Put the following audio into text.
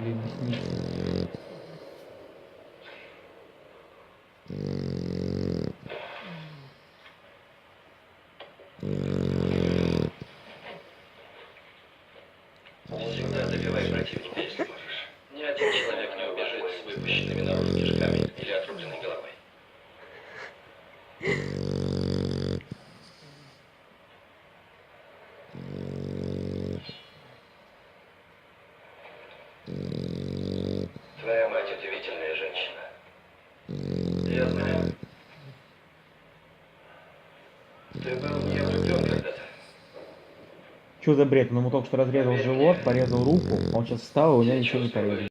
длинных нитей. Всегда добивай противника, если можешь. Ни один человек не убежит с выпущенными наружу кишками или отрубленной головой. Твоя мать удивительная женщина. Я знаю. Ты был в нее влюблен когда-то. Что за бред? Он ему только что разрезал живот, порезал руку, а он сейчас встал, и у него ничего не порезал.